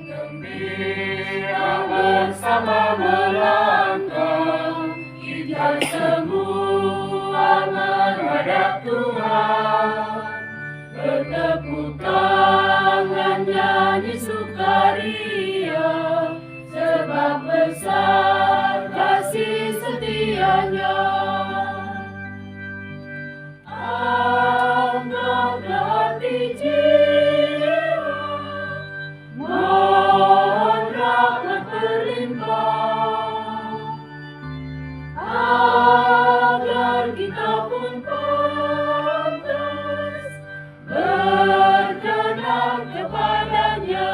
Gembira bersama melangkah, kita semua menghadap Tuhan. Bertepuk tangan nyanyi sukaria, sebab besar kasih setianya. Anggaplah hati jiwa, mohon rahmat berlimpah, agar kita pun pantas berkenan kepadanya.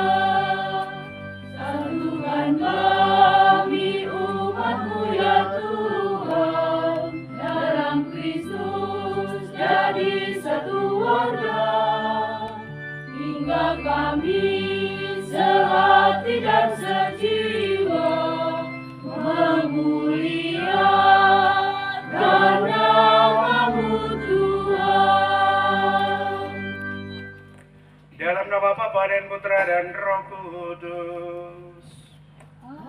Satukan kami umat-Mu ya Tuhan, dalam Kristus jadi satu warga, hingga kami sehati dan sejiwa memuliakan nama-Mu Tuhan. Dalam nama Bapa dan Putra dan Roh Kudus.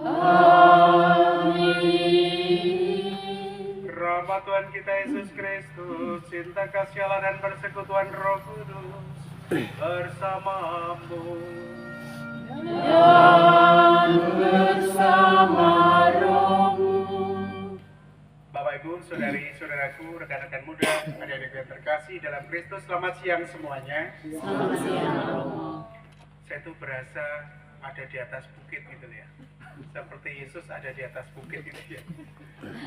Amin. Rahmat Tuhan kita Yesus Kristus, cinta kasih Allah dan persekutuan Roh Kudus bersamamu. Dan bersama rohmu. Bapak Ibu, saudari-saudaraku, rekan-rekan muda, adik-adikku yang terkasih dalam Kristus, selamat siang semuanya. Selamat siang, Romo. Saya tuh berasa ada di atas bukit gitu ya. Seperti Yesus ada di atas bukit gitu ya.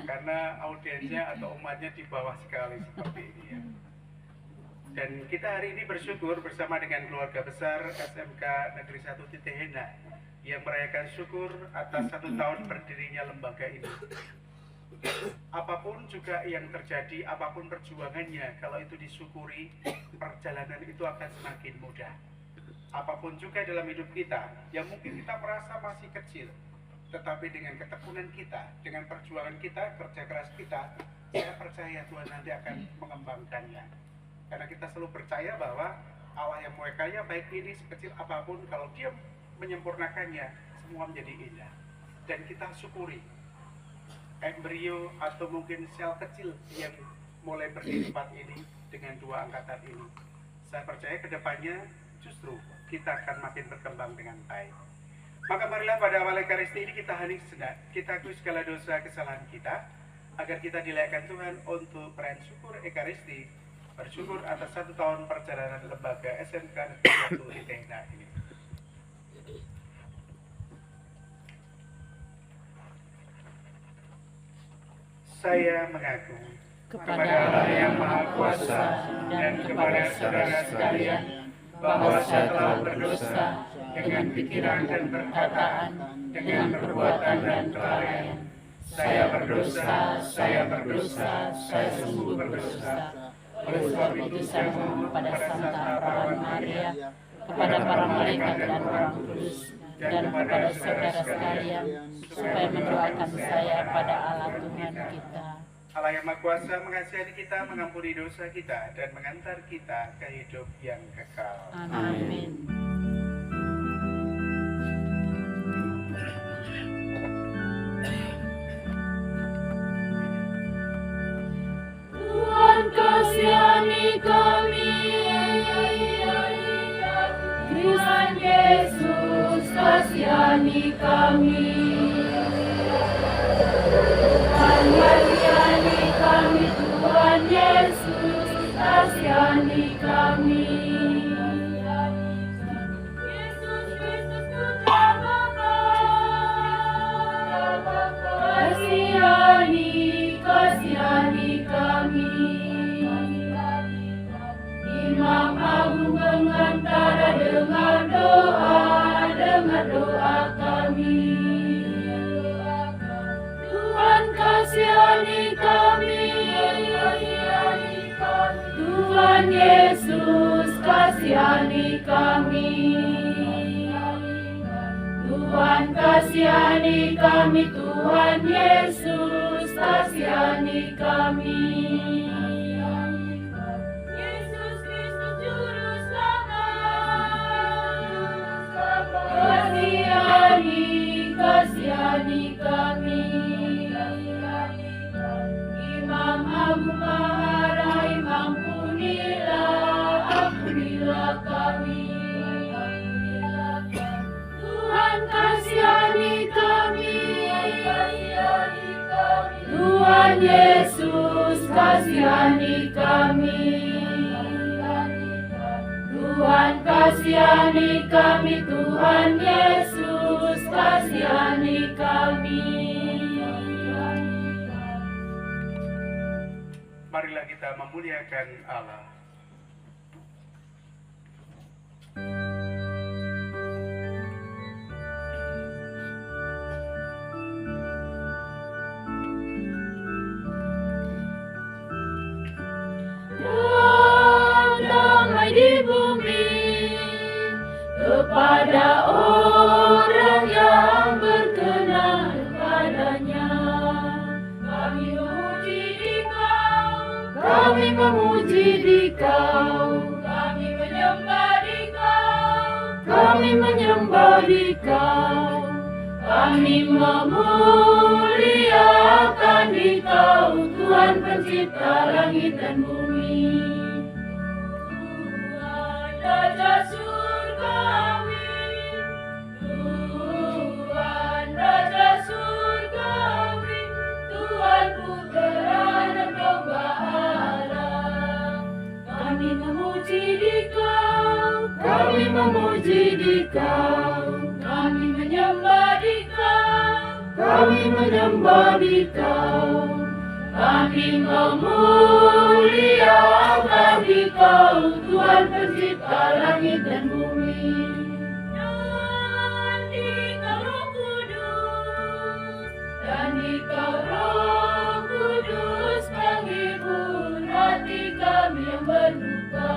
Karena audiensnya atau umatnya di bawah sekali seperti ini ya. Dan kita hari ini bersyukur bersama dengan keluarga besar SMK Negeri 1 Titehena yang merayakan syukur atas 1 tahun berdirinya lembaga ini. Apapun juga yang terjadi, apapun perjuangannya, kalau itu disyukuri, perjalanan itu akan semakin mudah. Apapun juga dalam hidup kita, yang mungkin kita merasa masih kecil, tetapi dengan ketekunan kita, dengan perjuangan kita, kerja keras kita, saya percaya Tuhan nanti akan mengembangkannya. Karena kita selalu percaya bahwa Allah yang Maha Kaya, baik ini sekecil apapun, kalau Dia menyempurnakannya, semua menjadi indah. Dan kita syukuri embrio atau mungkin sel kecil yang mulai berlipat ini dengan 2 angkatan ini. Saya percaya ke depannya justru kita akan makin berkembang dengan baik. Maka marilah pada awal Ekaristi ini kita hening sejenak, kita akui segala dosa kesalahan kita, agar kita dilayakkan Tuhan untuk perayaan syukur Ekaristi, bersyukur atas 1 tahun perjalanan lembaga SMK Negeri 1 Titehena ini. Saya mengaku kepada Allah yang Maha Kuasa dan kepada saudara sekalian bahwa saya telah berdosa dengan pikiran dan perkataan, dengan perbuatan dan kelalaian. Saya berdosa, saya sungguh berdosa. Oleh sebab itu saya memohon kepada Santa Perawan Maria, kepada para malaikat dan orang kudus, dan kepada saudara sekalian, supaya mendoakan saya pada Allah Tuhan kita. Allah yang Maha Kuasa mengasihani kita, mengampuni dosa kita, dan mengantar kita ke hidup yang kekal. Amin. Tuhan kasihani kami, Tuhan Yesus kasihani kami. Tuhan kasihani kami, Tuhan Yesus kasihani kami. Yesus Kristus Putra Bapa, kasihani kami. Imam Agung pengantara dengar doa kami. Tuhan kasihani kami, Tuhan Yesus kasihani kami. Tuhan kasihani kami, Tuhan Yesus kasihani kami. Yesus Kristus Juru Selamat, kasihani kami. Imam Agung Maharai, ampunilah kami. Tuhan kasihani kami, Tuhan Yesus kasihani kami. Tuhan kasihani kami, Tuhan Yesus kasihani kami. Marilah kita memuliakan Allah. Damai di bumi kepada orang yang berkenan padanya. Kami memuji Dikau, kami memuji Dikau, kami menyembah Dikau, kami menyembah Dikau, kami memuliakan Dikau, Tuhan pencipta langit dan bumi. Tuhan Raja surgawi, Tuhan Raja surgawi, Tuhan Putera dan Domba Allah. Kami memuji Dikau, kami memuji Dikau, kami menyembah Dikau, kami menyembah Dikau, kami memuliakan Dikau, Tuhan pencipta langit dan bumi. Dan Dikau Roh Kudus, dan Dikau Roh Kudus menghibur hati kami yang berduka.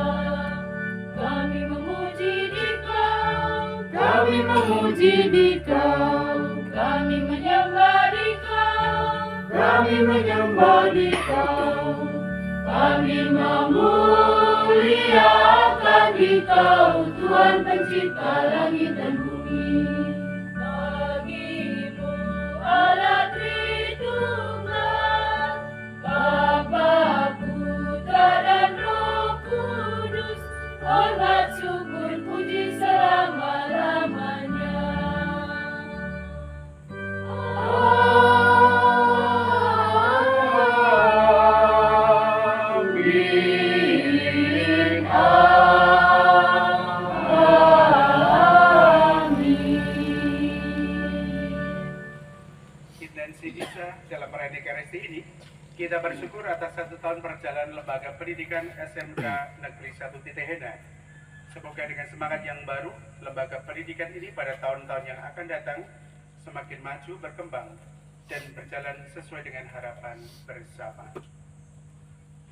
Kami memuji Dikau, kami memuji Dikau, kami menyembah Dikau, kami menyembah Dikau, kami memuliakan Dikau, Tuhan pencipta langit dan bumi. Bagimu Allah Tritunggal, Bapa, Putra dan Roh Kudus, hormat syukur puji selama-lamanya. Intensi Isa dalam perayaan Ekaristi ini, kita bersyukur atas 1 tahun perjalanan Lembaga Pendidikan SMK Negeri 1 Titehena. Semoga dengan semangat yang baru, lembaga pendidikan ini pada tahun-tahun yang akan datang semakin maju, berkembang, dan berjalan sesuai dengan harapan bersama.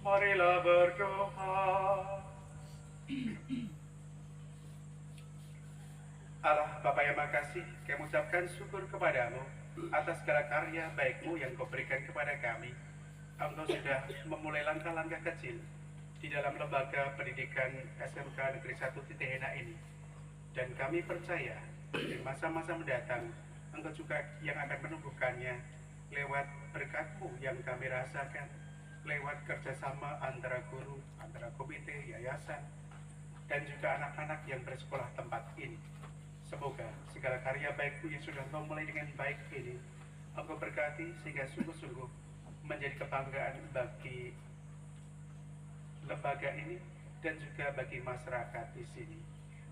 Marilah berdoa. Allah Bapa yang makasih, kami ucapkan syukur kepadamu atas segala karya baikmu yang kau berikan kepada kami. Engkau sudah memulai langkah-langkah kecil di dalam lembaga pendidikan SMK Negeri 1 Titehena ini. Dan kami percaya di masa-masa mendatang, Engkau juga yang akan menumbuhkannya lewat berkat-Mu yang kami rasakan, lewat kerjasama antara guru, antara komite, yayasan, dan juga anak-anak yang bersekolah tempat ini. Semoga segala karya baik-Mu yang sudah Engkau mulai dengan baik ini, Engkau berkati sehingga sungguh-sungguh menjadi kebanggaan bagi lembaga ini dan juga bagi masyarakat di sini.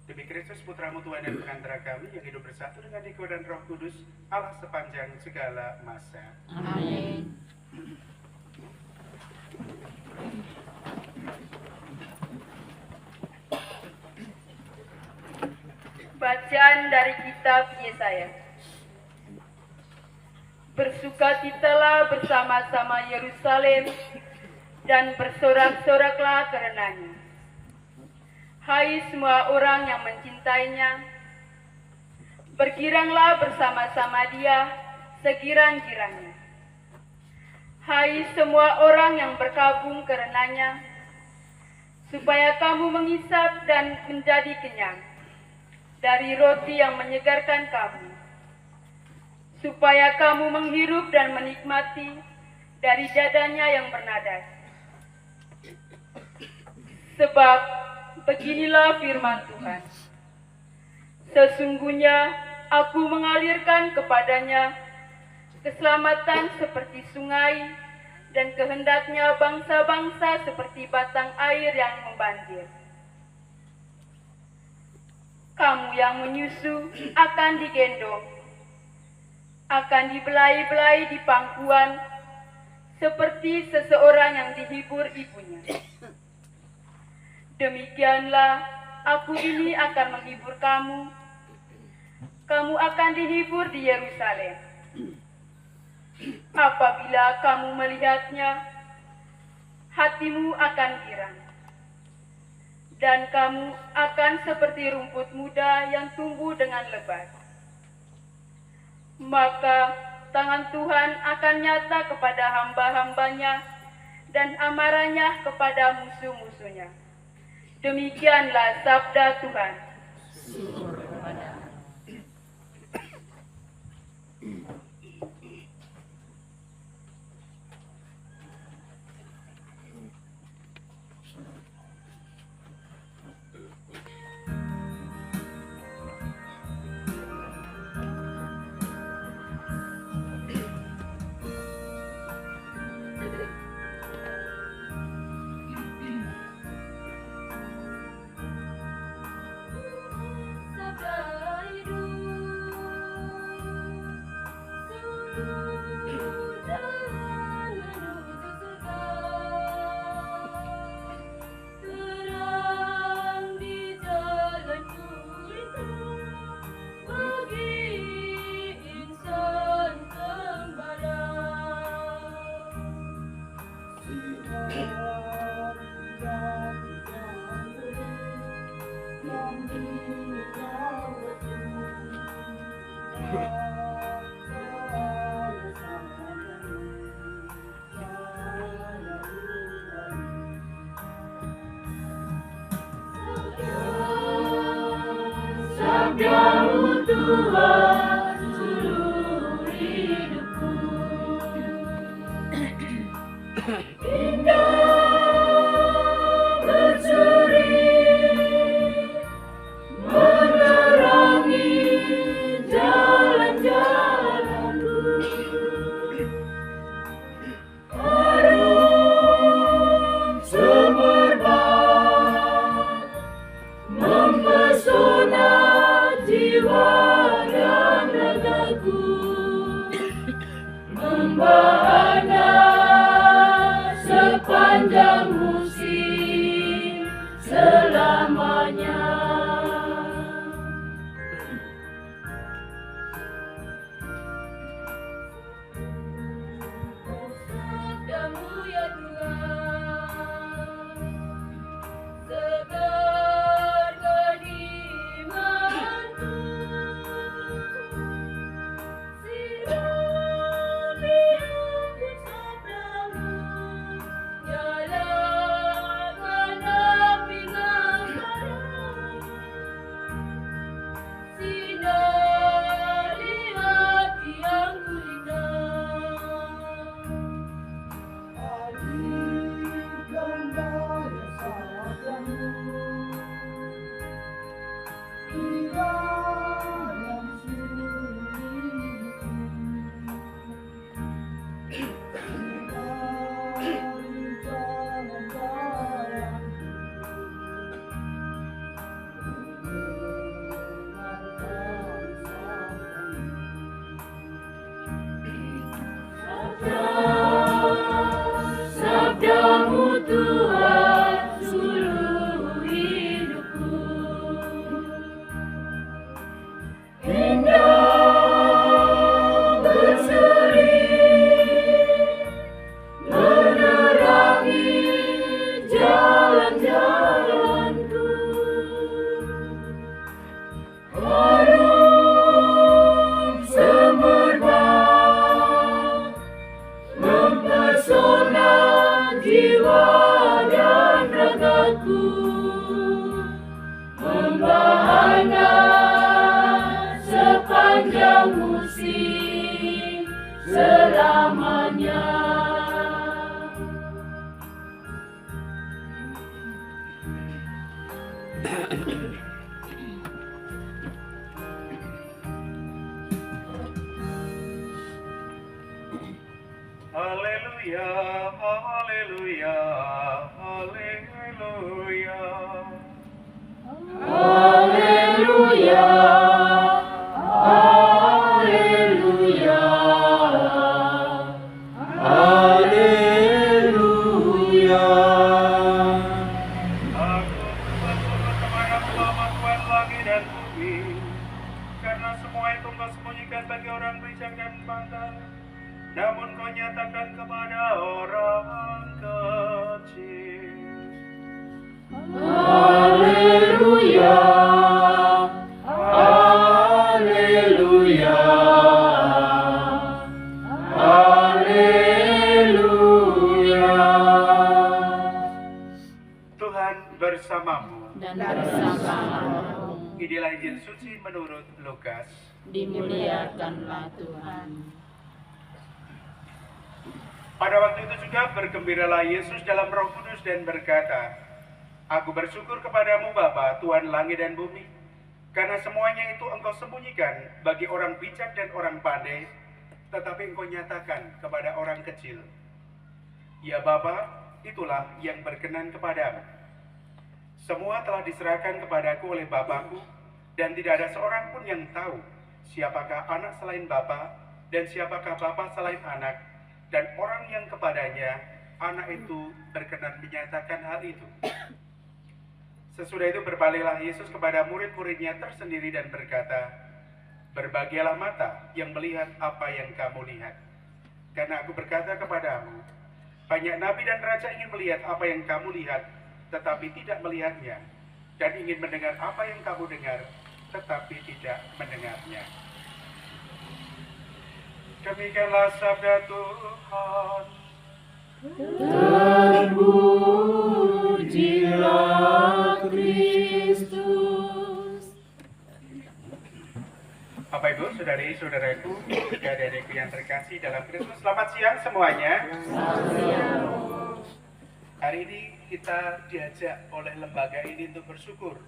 Demi Kristus Putra-Mu Tuhan dan Pengantara kami yang hidup bersatu dengan Dikau dan Roh Kudus, Allah sepanjang segala masa. Amin. Bacaan dari kitab Yesaya. Bersukacitalah bersama-sama Yerusalem dan bersorak-soraklah karenanya. Hai semua orang yang mencintainya, Bergiranglah bersama-sama Dia segirang-girangnya. Hai semua orang yang berkabung karenanya, supaya kamu mengisap dan menjadi kenyang dari roti yang menyegarkan kamu, supaya kamu menghirup dan menikmati dari dadanya yang bernadas. Sebab beginilah firman Tuhan, sesungguhnya aku mengalirkan kepadanya keselamatan seperti sungai, dan kehendaknya bangsa-bangsa seperti batang air yang membanjir. Kamu yang menyusu akan digendong, akan dibelai-belai di pangkuan, seperti seseorang yang dihibur ibunya. Demikianlah aku ini akan menghibur kamu. Kamu akan dihibur di Yerusalem. Apabila kamu melihatnya, hatimu akan girang, dan kamu akan seperti rumput muda yang tumbuh dengan lebat. Maka tangan Tuhan akan nyata kepada hamba-hambanya, dan amarahnya kepada musuh-musuhnya. Demikianlah sabda Tuhan. Sabdamu Tuhan seluruh hidupku, indah berseri menerangi jalan-jalanku, harum semerbak mempesona jiwa dan ragaku, membahana sepanjang musim selamanya. Sabdamu ya Tuhan, segar keimanku, sirami aku sabdamu, nyalakan api ngabaran, sinari hati yang gulita. Alihkan daya sabdamu di dalam seluruh hidupku, dari jalan-jalanku, sabdamu Tuhan seluruh hidupku, indah berseri menerangi jalan-jalanku, harum Tuhannya. Haleluya, haleluya, haleluya. Haleluya, haleluya, haleluya. Aku bersyukur kepadamu Bapa Tuhan langit dan bumi, karena semua itu Engkau sembunyikan bagi orang bijak dan pandai, namun Kau nyatakan kepada orang kecil. Haleluya, haleluya, haleluya. Tuhan bersamamu. Dan bersamamu. Inilah Injil suci menurut Lukas. Dimuliakanlah Tuhan. Pada waktu itu juga bergembiralah Yesus dalam Roh Kudus dan berkata, Aku bersyukur kepadamu Bapa, Tuhan langit dan bumi, karena semuanya itu Engkau sembunyikan bagi orang bijak dan orang pandai, tetapi Engkau nyatakan kepada orang kecil. Ya Bapa, itulah yang berkenan kepadamu. Semua telah diserahkan kepadaku oleh Bapakku, dan tidak ada seorang pun yang tahu siapakah anak selain Bapa, dan siapakah Bapa selain anak, dan orang yang kepadanya anak itu berkenan menyatakan hal itu. Sesudah itu berbaliklah Yesus kepada murid-muridnya tersendiri dan berkata, Berbahagialah mata yang melihat apa yang kamu lihat. Karena aku berkata kepadamu, banyak nabi dan raja ingin melihat apa yang kamu lihat, tetapi tidak melihatnya, dan ingin mendengar apa yang kamu dengar, tetapi tidak mendengarnya. Demikianlah sabda Tuhan. Terpujilah Kristus. Bapak Ibu, saudari-saudaraku, adik-adikku yang terkasih dalam Kristus, selamat siang semuanya. Hari ini kita diajak oleh lembaga ini untuk bersyukur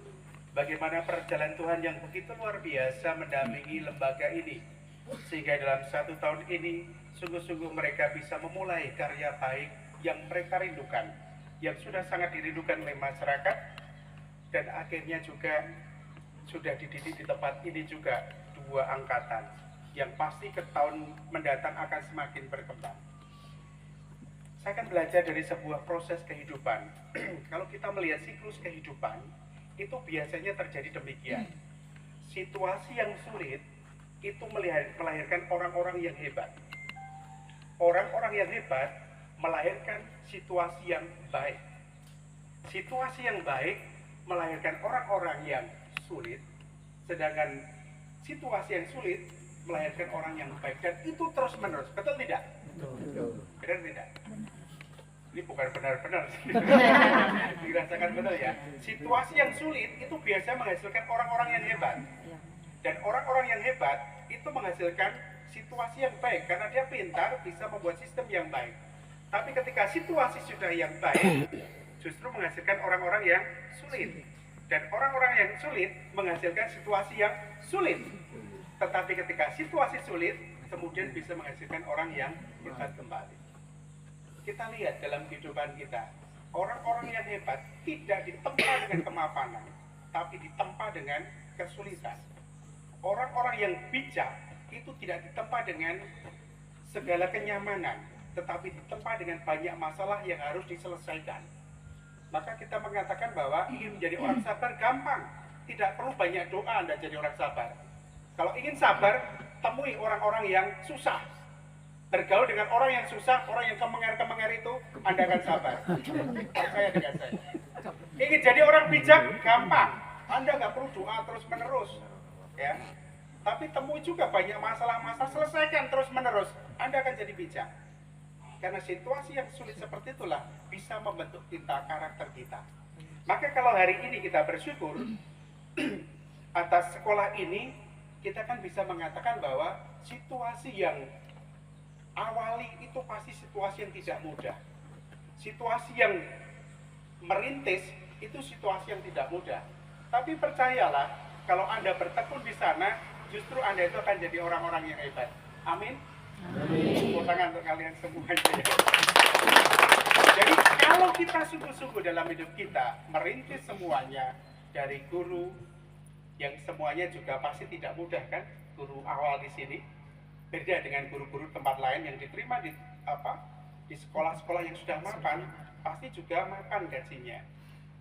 bagaimana perjalanan Tuhan yang begitu luar biasa mendampingi lembaga ini, sehingga dalam 1 tahun ini sungguh-sungguh mereka bisa memulai karya baik yang mereka rindukan, yang sudah sangat dirindukan oleh masyarakat, dan akhirnya juga sudah dididik di tempat ini juga 2 angkatan yang pasti ke tahun mendatang akan semakin berkembang. Saya akan belajar dari sebuah proses kehidupan. Kalau kita melihat siklus kehidupan, itu biasanya terjadi demikian. Situasi yang sulit itu melahirkan orang-orang yang hebat. Orang-orang yang hebat melahirkan situasi yang baik. Situasi yang baik melahirkan orang-orang yang sulit, sedangkan situasi yang sulit melahirkan orang yang baik. Dan itu terus menerus, betul tidak? Benar tidak? Ini bukan benar-benar sih. Dirasakan betul ya. Situasi yang sulit itu biasanya menghasilkan orang-orang yang hebat. Dan orang-orang yang hebat itu menghasilkan situasi yang baik karena dia pintar, bisa membuat sistem yang baik. Tapi ketika situasi sudah yang baik, justru menghasilkan orang-orang yang sulit. Dan orang-orang yang sulit menghasilkan situasi yang sulit. Tetapi ketika situasi sulit, kemudian bisa menghasilkan orang yang hebat kembali. Kita lihat dalam kehidupan kita, orang-orang yang hebat tidak ditempa dengan kemapanan, tapi ditempa dengan kesulitan. Orang-orang yang bijak itu tidak ditempa dengan segala kenyamanan, tetapi ditempa dengan banyak masalah yang harus diselesaikan. Maka kita mengatakan bahwa ingin menjadi orang sabar gampang, tidak perlu banyak doa Anda jadi orang sabar. Kalau ingin sabar, temui orang-orang yang susah. Bergaul dengan orang yang susah, orang yang kemenger-kemenger itu, Anda akan sabar. Percaya dengan saya. Ingin jadi orang bijak, gampang. Anda nggak perlu doa terus-menerus. Ya. Tapi temui juga banyak masalah-masalah, selesaikan terus-menerus. Anda akan jadi bijak. Karena situasi yang sulit seperti itulah bisa membentuk kita, karakter kita. Maka kalau hari ini kita bersyukur atas sekolah ini, kita kan bisa mengatakan bahwa situasi yang awali itu pasti situasi yang tidak mudah. Situasi yang merintis itu situasi yang tidak mudah. Tapi percayalah, kalau Anda bertekun di sana, justru Anda itu akan jadi orang-orang yang hebat. Amin. Tepuk tangan untuk kalian semuanya. Jadi kalau kita sungguh-sungguh dalam hidup kita merintis semuanya dari guru yang semuanya juga pasti tidak mudah kan, guru awal di sini beda dengan guru-guru tempat lain yang diterima di sekolah-sekolah yang sudah mapan, pasti juga mapan gajinya.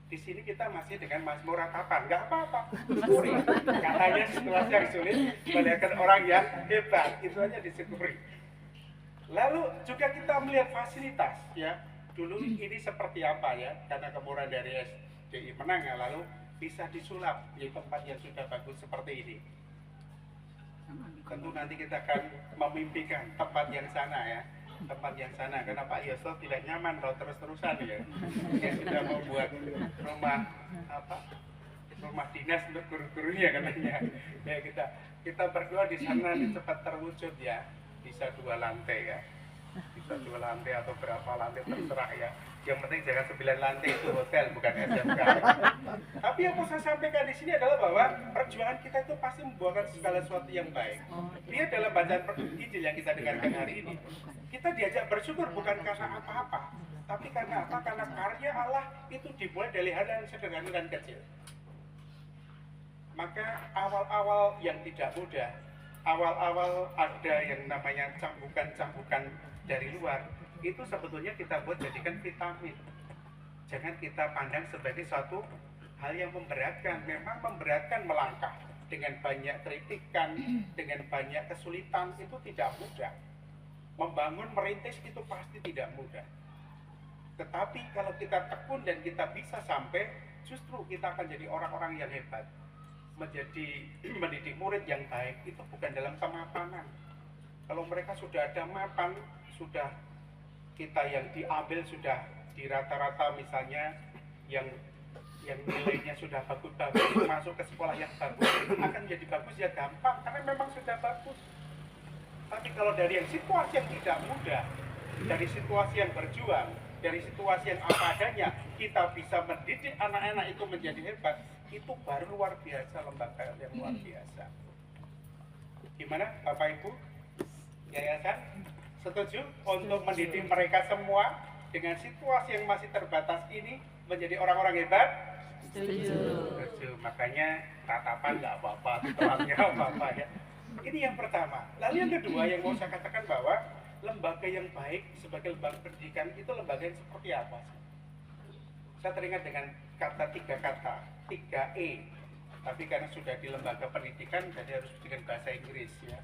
Di sini kita masih dengan Mazmur ratapan, nggak apa-apa, syukuri. Katanya situasi yang sulit melihat orang yang hebat, itu aja disyukuri. Lalu juga kita melihat fasilitas, ya. Dulu ini seperti apa ya, karena kemurahan dari SDI menang ya, lalu bisa disulap di tempat yang sudah bagus seperti ini. Tentu nanti kita akan memimpikan tempat yang sana ya, tempat yang sana, karena Pak Yosef tidak nyaman kalau terus-terusan ya. Dia sudah membuat rumah dinas untuk guru-gurunya katanya. Ya kita berdoa di sana nanti cepat terwujud ya, bisa 2 lantai ya, bisa 2 lantai atau berapa lantai terserah ya. Yang penting jangan 9 lantai, itu hotel bukan SMK. Tapi yang mau saya sampaikan di sini adalah bahwa perjuangan kita itu pasti membuahkan segala sesuatu yang baik. Lihat dalam bacaan Injil yang kita dengarkan hari ini, kita diajak bersyukur bukan karena apa-apa, tapi karena apa? Karena karya Allah itu dimulai dari hal yang sederhana dan kecil. Maka awal-awal yang tidak mudah, awal-awal ada yang namanya cambukan-cambukan dari luar, itu sebetulnya kita buat jadikan vitamin. Jangan kita pandang sebagai suatu hal yang memberatkan. Memang memberatkan melangkah dengan banyak kritikan, dengan banyak kesulitan, itu tidak mudah. Membangun, merintis itu pasti tidak mudah. Tetapi kalau kita tekun dan kita bisa sampai, justru kita akan jadi orang-orang yang hebat. Mendidik murid yang baik itu bukan dalam kemapanan. Kalau mereka sudah ada mapan, sudah kita yang diambil sudah di rata-rata misalnya yang nilainya sudah bagus-bagus, masuk ke sekolah yang bagus, akan jadi bagus ya gampang karena memang sudah bagus. Tapi kalau dari yang situasi yang tidak mudah, dari situasi yang berjuang, dari situasi yang apa adanya, kita bisa mendidik anak-anak itu menjadi hebat, itu baru luar biasa, lembaga yang luar biasa. Gimana Bapak Ibu? Yayasan? Setuju untuk mendidik mereka semua dengan situasi yang masih terbatas ini menjadi orang-orang hebat? Setuju. Makanya ratapan nggak apa-apa, titelangnya apa-apa ya. Ini yang pertama. Lalu yang kedua yang mau saya katakan bahwa lembaga yang baik sebagai lembaga pendidikan itu lembaga yang seperti apa? Saya teringat dengan kata 3 kata, 3E. Tapi karena sudah di lembaga pendidikan jadi harus dengan bahasa Inggris ya.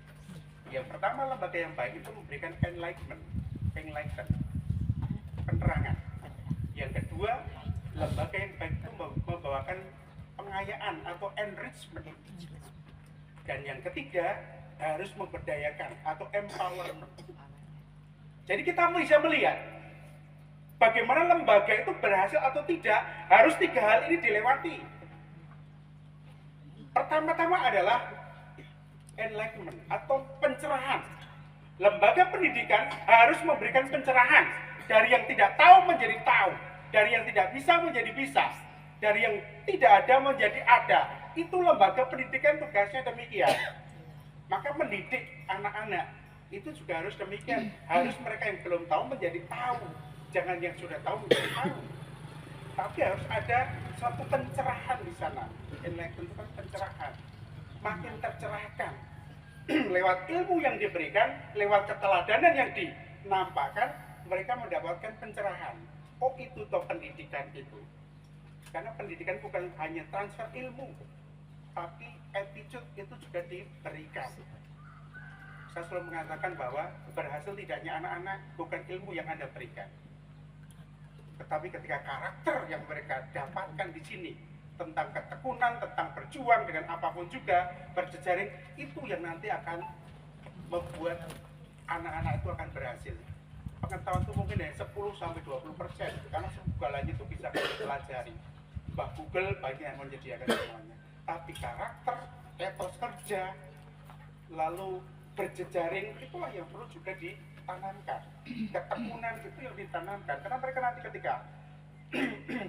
Yang pertama, lembaga yang baik itu memberikan enlighten, penerangan. Yang kedua, lembaga yang baik itu membawakan pengayaan atau enrichment. Dan yang ketiga, harus memberdayakan atau empowerment. Jadi kita bisa melihat bagaimana lembaga itu berhasil atau tidak, harus 3 hal ini dilewati. Pertama-tama adalah enlightenment atau pencerahan. Lembaga pendidikan harus memberikan pencerahan dari yang tidak tahu menjadi tahu, dari yang tidak bisa menjadi bisa, dari yang tidak ada menjadi ada. Itu lembaga pendidikan tugasnya demikian. Maka mendidik anak-anak itu juga harus demikian. Harus mereka yang belum tahu menjadi tahu, jangan yang sudah tahu menjadi tahu. Tapi harus ada suatu pencerahan di sana. Enlightenment itu kan pencerahan. Makin tercerahkan lewat ilmu yang diberikan, lewat keteladanan yang dinampakkan, mereka mendapatkan pencerahan. Oh, itu toh pendidikan itu. Karena pendidikan bukan hanya transfer ilmu, tapi attitude itu juga diberikan. Saya selalu mengatakan bahwa berhasil tidaknya anak-anak bukan ilmu yang Anda berikan, tetapi ketika karakter yang mereka dapatkan di sini, tentang ketekunan, tentang berjuang dengan apapun juga, berjejaring, itu yang nanti akan membuat anak-anak itu akan berhasil. Pengetahuan itu mungkin ya 10-20%, karena segalanya itu bisa kita pelajari. Mbah Google banyak yang menyediakan semuanya. Tapi karakter, etos kerja, lalu berjejaring itulah yang perlu juga ditanamkan. Ketekunan itu yang ditanamkan, karena mereka nanti ketika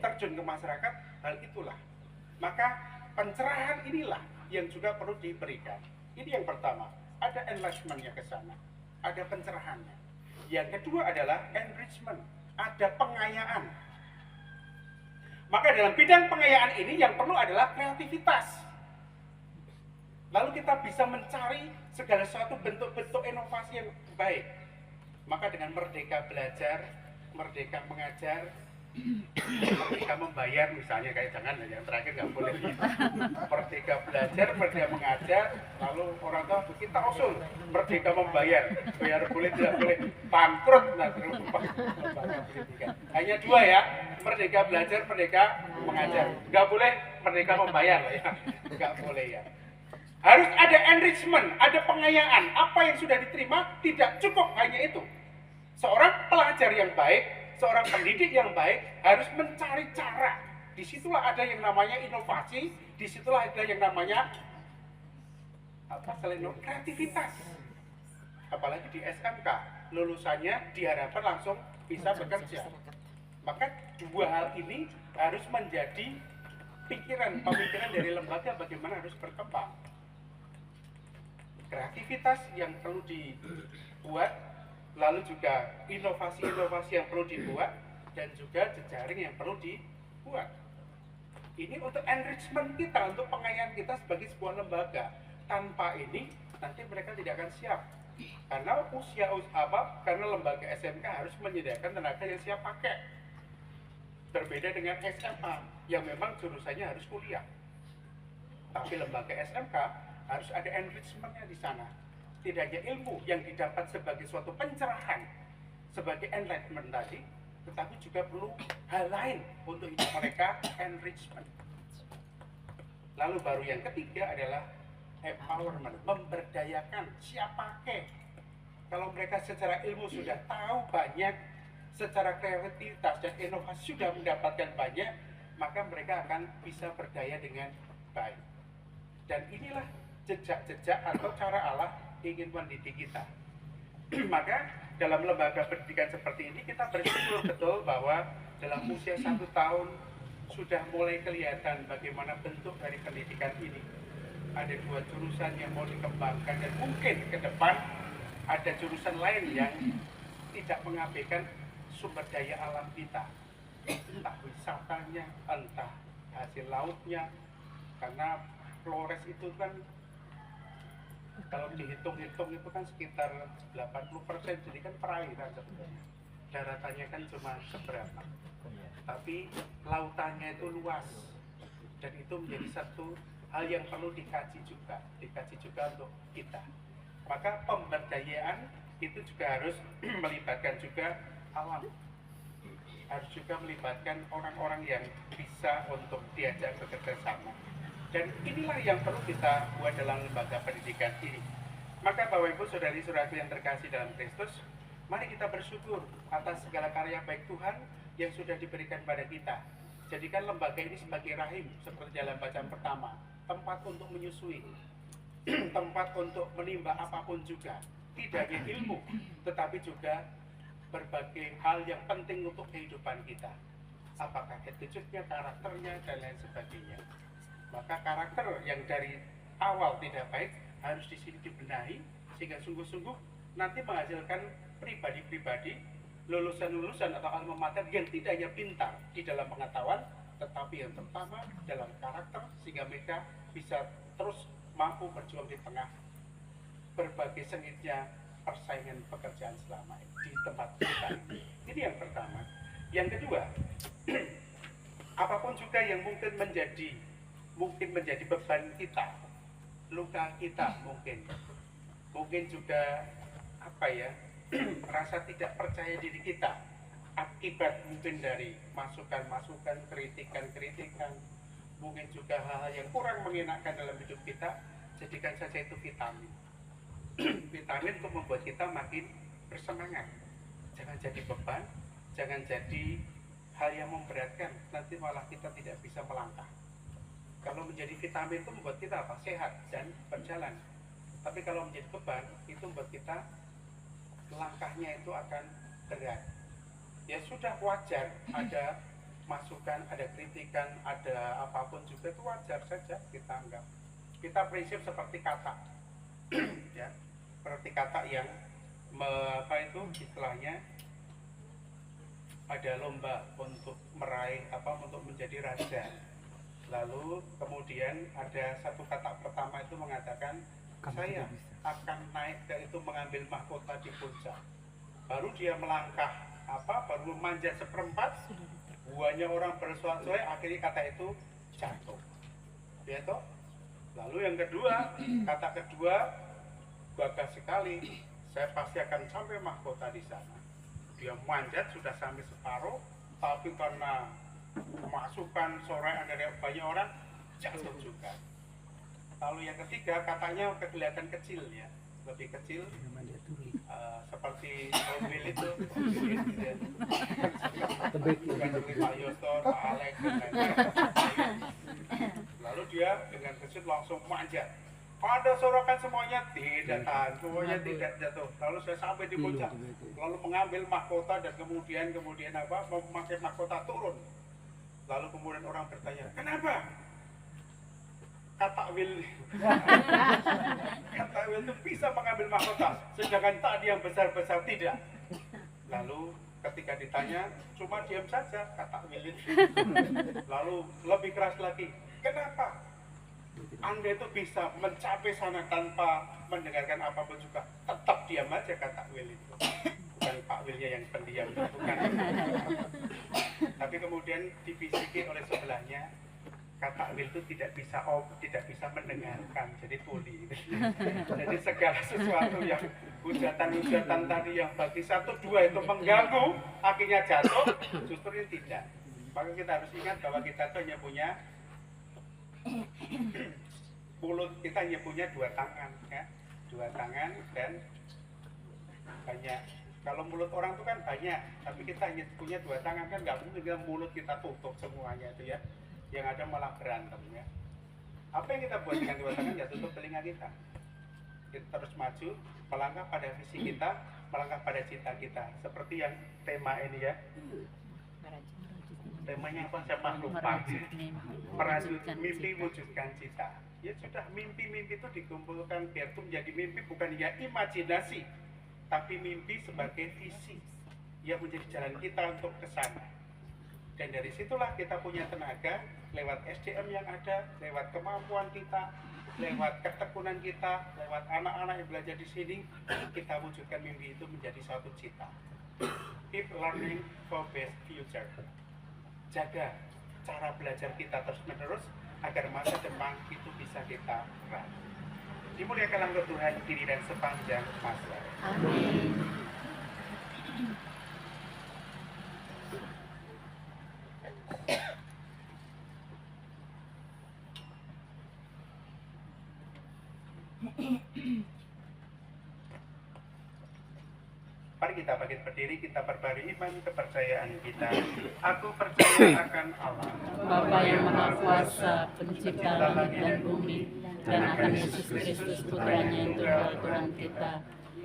terjun ke masyarakat, hal itulah. Maka pencerahan inilah yang juga perlu diberikan. Ini yang pertama, ada enlargement-nya ke sana, ada pencerahannya. Yang kedua adalah enrichment, ada pengayaan. Maka dalam bidang pengayaan ini yang perlu adalah kreativitas. Lalu kita bisa mencari segala sesuatu bentuk-bentuk inovasi yang baik. Maka dengan merdeka belajar, merdeka mengajar, merdeka membayar misalnya, kayak jangan yang terakhir nggak boleh. Merdeka belajar, merdeka mengajar, lalu orang tua kita usul merdeka membayar, bayar boleh tidak boleh, bangkrut nanti lembaga pendidikan. Hanya dua ya, merdeka belajar, merdeka mengajar. Nggak boleh merdeka membayar ya, nggak boleh ya. Harus ada enrichment, ada pengayaan. Apa yang sudah diterima tidak cukup hanya itu. Seorang pelajar yang baik, seorang pendidik yang baik harus mencari cara. Disitulah ada yang namanya inovasi, disitulah ada yang namanya selain kreativitas. Apalagi di SMK, lulusannya diharapkan langsung bisa bekerja. Maka dua hal ini harus menjadi pemikiran dari lembaga bagaimana harus berkembang. Kreativitas yang perlu dibuat, lalu juga inovasi-inovasi yang perlu dibuat, dan juga jejaring yang perlu dibuat. Ini untuk enrichment kita, untuk pengayaan kita sebagai sebuah lembaga. Tanpa ini, nanti mereka tidak akan siap. Karena karena lembaga SMK harus menyediakan tenaga yang siap pakai. Berbeda dengan SMA, yang memang jurusannya harus kuliah. Tapi lembaga SMK harus ada enrichment-nya di sana. Tidak hanya ilmu yang didapat sebagai suatu pencerahan, sebagai enlightenment tadi, tetapi juga perlu hal lain untuk hidup mereka, enrichment. Lalu baru yang ketiga adalah empowerment, memberdayakan, siap pakai. Kalau mereka secara ilmu sudah tahu banyak, secara kreativitas dan inovasi sudah mendapatkan banyak, maka mereka akan bisa berdaya dengan baik. Dan inilah jejak-jejak atau cara Allah ingin mendidik kita. Maka dalam lembaga pendidikan seperti ini kita bersyukur betul bahwa dalam usia 1 tahun sudah mulai kelihatan bagaimana bentuk dari pendidikan ini. Ada 2 jurusan yang mau dikembangkan, dan mungkin ke depan ada jurusan lain yang tidak mengabaikan sumber daya alam kita, entah wisatanya, entah hasil lautnya, karena Flores itu kan kalau dihitung-hitung itu kan sekitar 80%, jadi kan perairan sebenarnya. Daratannya kan cuma seberapa, tapi lautannya itu luas, dan itu menjadi satu hal yang perlu dikaji juga untuk kita. Maka pemberdayaan itu juga harus melibatkan juga alam, harus juga melibatkan orang-orang yang bisa untuk diajak bekerja sama. Dan inilah yang perlu kita buat dalam lembaga pendidikan ini. Maka Bapak Ibu saudari-saudaraku yang terkasih dalam Kristus, mari kita bersyukur atas segala karya baik Tuhan yang sudah diberikan pada kita. Jadikan lembaga ini sebagai rahim, seperti dalam bacaan pertama, tempat untuk menyusui, tempat untuk menimba apapun juga. Tidak hanya ilmu, tetapi juga berbagai hal yang penting untuk kehidupan kita. Apakah attitude-nya, karakternya, dan lain sebagainya. Maka karakter yang dari awal tidak baik harus di sini dibenahi, sehingga sungguh-sungguh nanti menghasilkan pribadi-pribadi, lulusan-lulusan atau alma mater yang tidak hanya pintar di dalam pengetahuan, tetapi yang terutama dalam karakter, sehingga mereka bisa terus mampu berjuang di tengah berbagai sengitnya persaingan pekerjaan selama ini di tempat kita ini. Ini yang pertama. Yang kedua, apapun juga yang mungkin menjadi beban kita, luka kita mungkin juga rasa tidak percaya diri kita akibat mungkin dari masukan-masukan, kritikan, mungkin juga hal-hal yang kurang mengenakan dalam hidup kita. Jadikan saja itu vitamin untuk membuat kita makin bersemangat. Jangan jadi beban, jangan jadi hal yang memberatkan, nanti malah kita tidak bisa melangkah. Kalau menjadi vitamin itu membuat kita sehat dan berjalan. Tapi kalau menjadi beban, itu buat kita langkahnya itu akan berat. Ya sudah wajar ada masukan, ada kritikan, ada apapun juga itu wajar saja kita anggap. Kita prinsip seperti kata, ya, seperti kata yang istilahnya ada lomba untuk meraih untuk menjadi raja. Lalu kemudian ada satu kata pertama itu mengatakan saya akan naik dan itu mengambil mahkota di puncak. Baru dia melangkah baru memanjat seperempat, banyak orang bersorak-sorai, akhirnya kata itu jatuh. Ya toh? Lalu yang kedua, kata kedua gagah sekali, saya pasti akan sampai mahkota di sana. Dia manjat sudah sampai separuh, tapi karena kemasukan sorai dari banyak orang jatuh juga. Lalu yang ketiga katanya kelihatan kecil ya, lebih kecil, seperti mobil itu, bukan seperti Pak Yosto, Pak Alex dan lain-lain. Lalu dia dengan kecil langsung manjat. Ada sorokan semuanya tidak tahan, semuanya tidak jatuh. Lalu saya sampai di puncak, lalu mengambil mahkota dan kemudian memakai mahkota turun. Lalu kemudian orang bertanya, kenapa? Kata Will itu bisa mengambil mahkota, sedangkan tadi yang besar-besar tidak. Lalu ketika ditanya, cuma diam saja kata Will. Lalu lebih keras lagi, kenapa? Anda itu bisa mencapai sana tanpa mendengarkan apapun juga, tetap diam aja kata Will itu. Bukan Pak Willnya yang pendiam, bukan. Tapi kemudian dibisiki oleh sebelahnya, kata Will itu tidak bisa mendengarkan, jadi tuli. Jadi segala sesuatu yang hujatan-hujatan tadi yang bagi 1, 2 itu mengganggu, akhirnya jatuh, justru ini tidak. Maka kita harus ingat bahwa kita tuh hanya punya mulut, kita hanya punya 2 tangan, ya, 2 tangan dan banyak. Kalau mulut orang itu kan banyak, tapi kita hanya punya 2 tangan, kan nggak mungkin mulut kita tutup semuanya itu ya. Yang ada malah berantem ya. Apa yang kita buat dengan 2 tangan? Ya tutup telinga kita. Kita terus maju, melangkah pada visi kita, melangkah pada cita kita. Seperti yang tema ini ya. Temanya apa? Saya lupa. Merajut mimpi, wujudkan cita. Ya sudah, mimpi-mimpi itu dikumpulkan biar itu menjadi mimpi, bukan ya imajinasi, tapi mimpi sebagai visi yang menjadi jalan kita untuk ke sana. Dan dari situlah kita punya tenaga, lewat SDM yang ada, lewat kemampuan kita, lewat ketekunan kita, lewat anak-anak yang belajar di sini, kita wujudkan mimpi itu menjadi suatu cita. Keep learning for best future. Jaga cara belajar kita terus-menerus agar masa depan itu bisa kita raih. Dimuliakanlah Tuhan kini dan sepanjang masa. Amin. Mari kita bangkit berdiri, kita perbarui iman kepercayaan kita. Aku percaya akan Allah, Bapa yang Maha Kuasa, pencipta langit dan bumi, dan akan Yesus Kristus putranya yang tunggal Tuhan kita,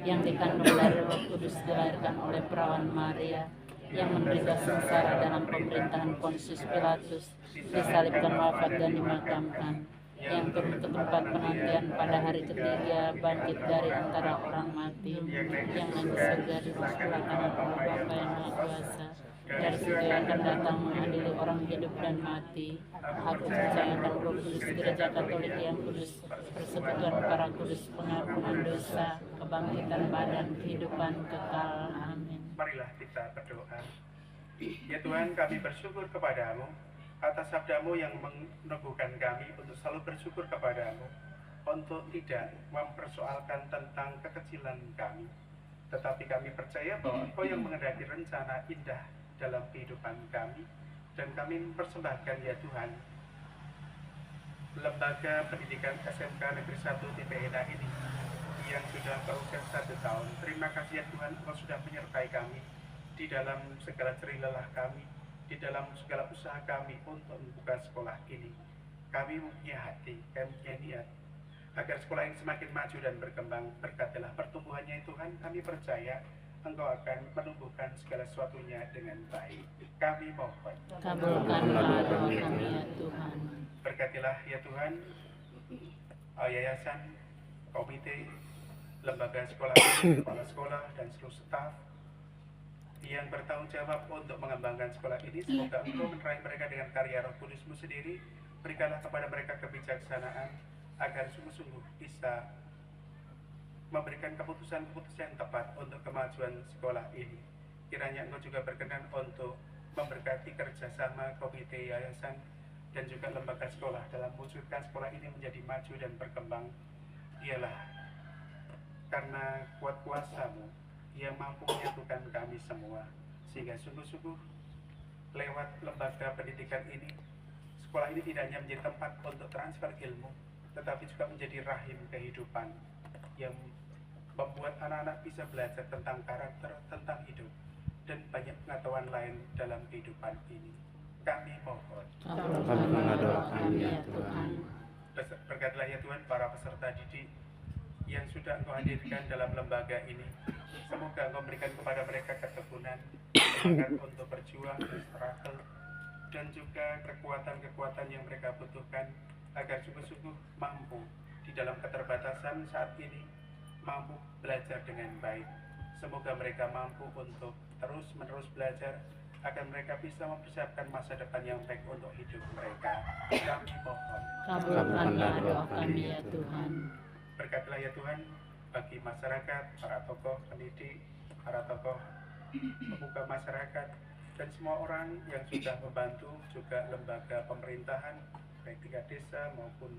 yang dikandung dari Roh Kudus, dilahirkan oleh perawan Maria, yang menderita sengsara dalam pemerintahan Pontius Pilatus, disalibkan, wafat dan dimakamkan, yang turun ke tempat penantian pada hari ketiga, bangkit dari antara orang mati, yang naik ke surga di sebelah kanan Allah Bapa yang Maha Kuasa, dari situ akan datang mengadili orang hidup dan mati. Aku percaya akan Roh Kudus, Gereja Katolik yang kudus, persekutuan para kudus, pengampunan dosa, kebangkitan badan, kehidupan kekal. Amin. Marilah kita berdoa. Ya Tuhan, kami bersyukur kepadamu atas sabdamu yang meneguhkan kami untuk selalu bersyukur kepadamu, untuk tidak mempersoalkan tentang kekecilan kami, tetapi kami percaya bahwa Engkau yang mengendaki rencana indah dalam kehidupan kami, dan kami mempersembahkan ya Tuhan lembaga pendidikan SMK Negeri 1 TPNA ini yang sudah berusia 1 tahun. Terima kasih ya Tuhan, Engkau sudah menyertai kami di dalam segala jerih lelah kami, di dalam segala usaha kami untuk membuka sekolah ini. Kami mempunyai hati, kami mempunyai niat agar sekolah ini semakin maju dan berkembang. Berkatilah pertumbuhannya Tuhan, kami percaya Engkau akan menumbuhkan segala sesuatunya dengan baik. Kami mohon. Kabulkanlah doa kami ya Tuhan. Berkatilah ya Tuhan, yayasan, komite, lembaga sekolah, kepala sekolah, dan seluruh staf yang bertanggung jawab untuk mengembangkan sekolah ini. Semoga Engkau menerangi mereka dengan karya Roh Kudus-Mu sendiri. Berikanlah kepada mereka kebijaksanaan agar sungguh-sungguh bisa memberikan keputusan-keputusan yang tepat untuk kemajuan sekolah ini. Kiranya Engkau juga berkenan untuk memberkati kerjasama komite yayasan dan juga lembaga sekolah dalam mewujudkan sekolah ini menjadi maju dan berkembang. Ialah karena kuat kuasa-Mu yang mampu menyatukan kami semua, sehingga sungguh-sungguh lewat lembaga pendidikan ini, sekolah ini tidak hanya menjadi tempat untuk transfer ilmu, tetapi juga menjadi rahim kehidupan yang membuat anak-anak bisa belajar tentang karakter, tentang hidup, dan banyak pengetahuan lain dalam kehidupan ini. Kami mohon. Kabulkanlah doa kami ya Tuhan. Berkatilah ya Tuhan para peserta didik yang sudah Engkau hadirkan dalam lembaga ini. Semoga Engkau memberikan kepada mereka ketekunan, semangat untuk berjuang, struggle, dan juga kekuatan-kekuatan yang mereka butuhkan agar sungguh-sungguh mampu di dalam keterbatasan saat ini, mampu belajar dengan baik. Semoga mereka mampu untuk terus-menerus belajar agar mereka bisa mempersiapkan masa depan yang baik untuk hidup mereka. Kami mohon. Kabulkanlah doa kami ya Tuhan. Berkatilah ya Tuhan bagi masyarakat, para tokoh pendidik, para tokoh pemuka masyarakat, dan semua orang yang sudah membantu, juga lembaga pemerintahan, baik tingkat desa maupun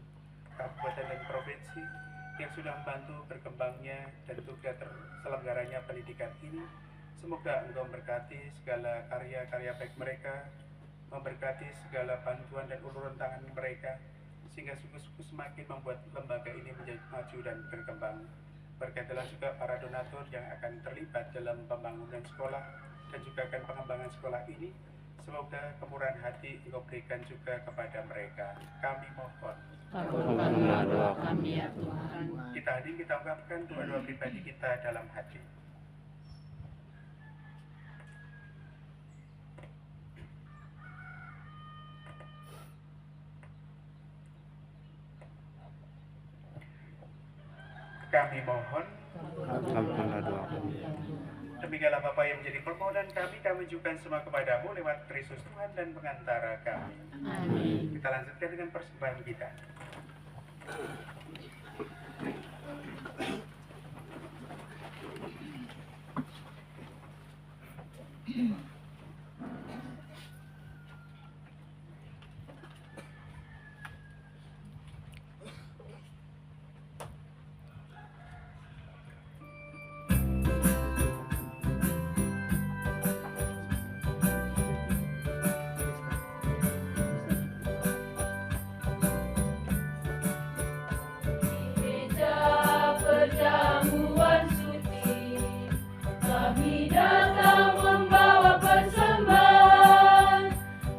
kabupaten dan provinsi, yang sudah membantu berkembangnya dan juga terselenggaranya pendidikan ini. Semoga Engkau memberkati segala karya-karya baik mereka, memberkati segala bantuan dan uluran tangan mereka, sehingga sungguh-sungguh semakin membuat lembaga ini menjadi maju dan berkembang. Berkatilah juga para donatur yang akan terlibat dalam pembangunan sekolah dan juga akan pengembangan sekolah ini. Semoga kemurahan hati Engkau berikan juga kepada mereka. Kami mohon. Kabulkanlah doa kami ya Tuhan. Kita hadir, kita ungkapkan doa-doa pribadi kita dalam hati. Kami mohon. Kabulkanlah doa kami ya Tuhan. Demikianlah Bapa yang menjadi permohonan kami ajukan semua kepadamu lewat Kristus Tuhan dan pengantara kami. Amin. Kita lanjutkan dengan persembahan kita. Perjamuan suci, kami datang membawa persembahan,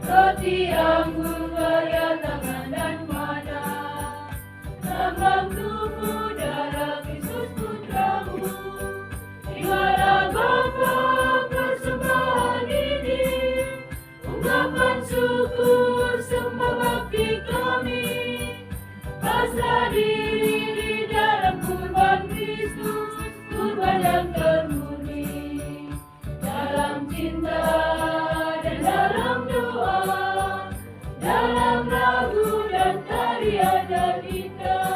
roti, anggur, buaya, tangan dan mana, lambang tubuh darah Kristus Putramu. Terimalah Bapa persembahan ini, ungkapan syukur sembah bakti kami, pasrah diri di dalam kurban Kristus, kurban yang termurni, dalam cinta dan dalam doa, dalam lagu dan tarian dan indah.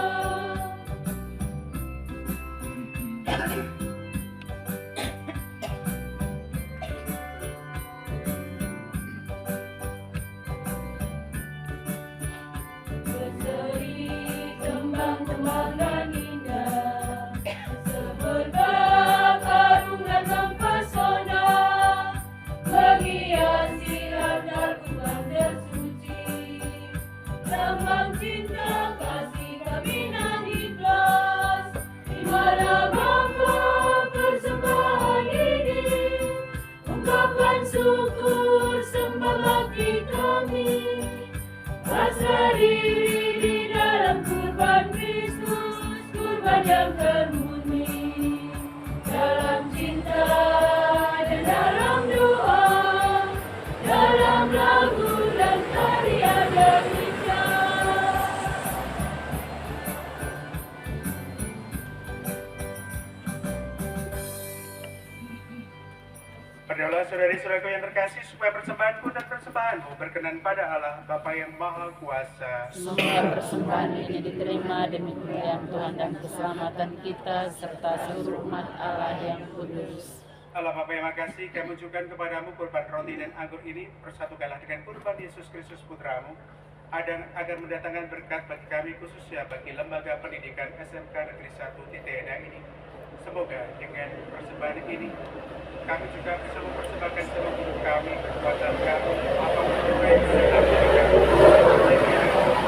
Berseri tembang Berdoalah saudari-saudaraku yang terkasih supaya persembahanku dan persembahanmu berkenan pada Allah Bapa yang Maha Kuasa. Semoga persembahan ini diterima demi kemuliaan Tuhan dan keselamatan kita serta seluruh umat Allah yang kudus. Allah Bapa yang makasih, kami menunjukkan kepadamu kurban roti dan anggur ini, persatukanlah dengan kurban Yesus Kristus Putramu, agar mendatangkan berkat bagi kami, khususnya bagi lembaga pendidikan SMK Negeri 1 Titena ini. Semoga dengan persembahan ini, kami juga bisa mempersembahkan seluruh hidup kami, kekuatan kami, apapun juga yang kita lakukan,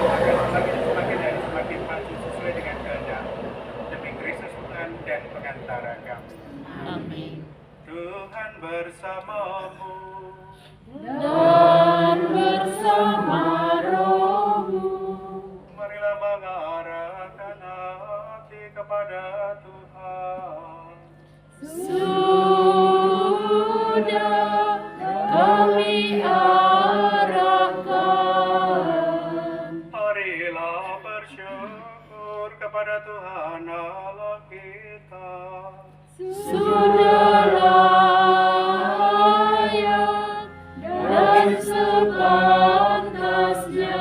agar semakin hari semakin maju sesuai dengan kehendak demi Kristus Tuhan dan pengantara kami. Amin. Tuhan bersamamu Dan bersama rohmu. Marilah mengarahkan hati kepada Tuhan. Sudah kami arahkan. Marilah bersyukur kepada Tuhan Allah kita. Sudah layak dan sepantasnya.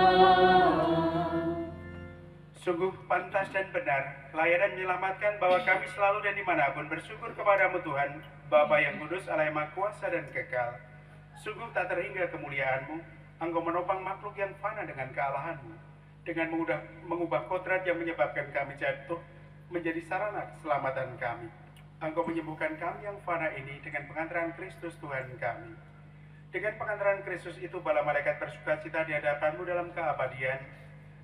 Sungguh pantas dan benar, layak dan menyelamatkan bahwa kami selalu dan dimanapun bersyukur kepadamu Tuhan, Bapa yang kudus, Allah yang Maha Kuasa dan kekal. Sungguh tak terhingga kemuliaanmu, Engkau menopang makhluk yang fana dengan kealahanmu, dengan mengubah kodrat yang menyebabkan kami jatuh menjadi sarana keselamatan kami. Engkau menyembuhkan kami yang fana ini dengan pengantaran Kristus Tuhan kami. Dengan pengantaran Kristus itu bala malaikat bersukacita di hadapanmu dalam keabadian.